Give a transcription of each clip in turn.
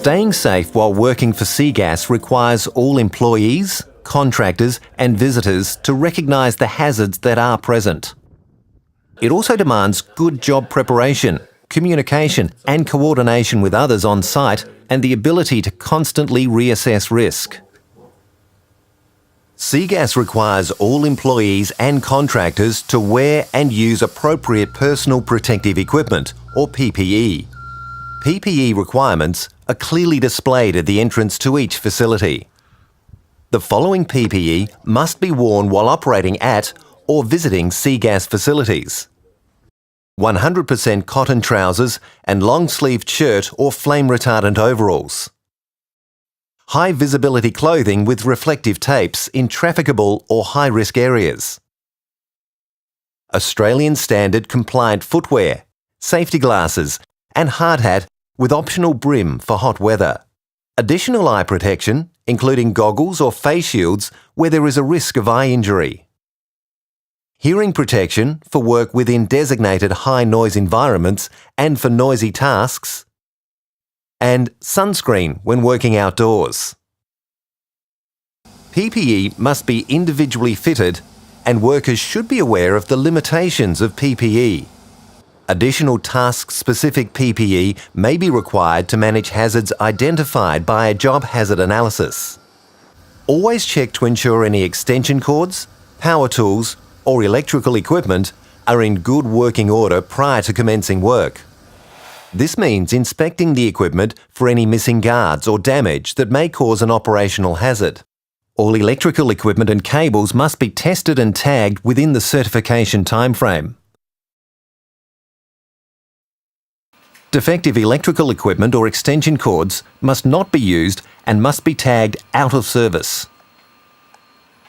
Staying safe while working for SEAGAS requires all employees, contractors and visitors to recognise the hazards that are present. It also demands good job preparation, communication and coordination with others on site, and the ability to constantly reassess risk. SEAGAS requires all employees and contractors to wear and use appropriate personal protective equipment, or PPE. PPE requirements are clearly displayed at the entrance to each facility. The following PPE must be worn while operating at or visiting SEAGAS facilities: 100% cotton trousers and long-sleeved shirt or flame-retardant overalls. High visibility clothing with reflective tapes in trafficable or high-risk areas. Australian standard compliant footwear, safety glasses and hard hat with optional brim for hot weather. Additional eye protection, including goggles or face shields where there is a risk of eye injury. Hearing protection for work within designated high-noise environments and for noisy tasks. And sunscreen when working outdoors. PPE must be individually fitted, and workers should be aware of the limitations of PPE. Additional task-specific PPE may be required to manage hazards identified by a job hazard analysis. Always check to ensure any extension cords, power tools, or electrical equipment are in good working order prior to commencing work. This means inspecting the equipment for any missing guards or damage that may cause an operational hazard. All electrical equipment and cables must be tested and tagged within the certification timeframe. Defective electrical equipment or extension cords must not be used and must be tagged out of service.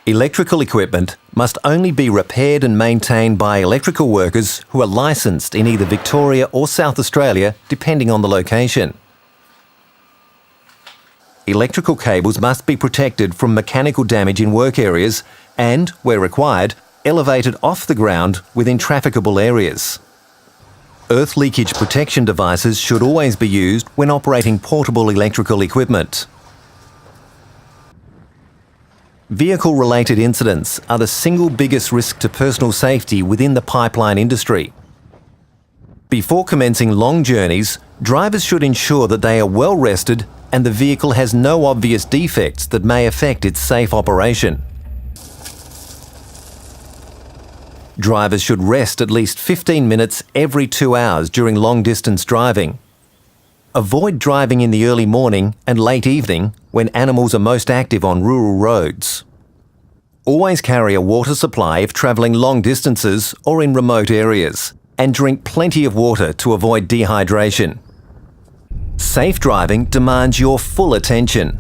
Electrical equipment must only be repaired and maintained by electrical workers who are licensed in either Victoria or South Australia, depending on the location. Electrical cables must be protected from mechanical damage in work areas and, where required, elevated off the ground within trafficable areas. Earth leakage protection devices should always be used when operating portable electrical equipment. Vehicle-related incidents are the single biggest risk to personal safety within the pipeline industry. Before commencing long journeys, drivers should ensure that they are well rested and the vehicle has no obvious defects that may affect its safe operation. Drivers should rest at least 15 minutes every 2 hours during long-distance driving. Avoid driving in the early morning and late evening when animals are most active on rural roads. Always carry a water supply if travelling long distances or in remote areas, and drink plenty of water to avoid dehydration. Safe driving demands your full attention.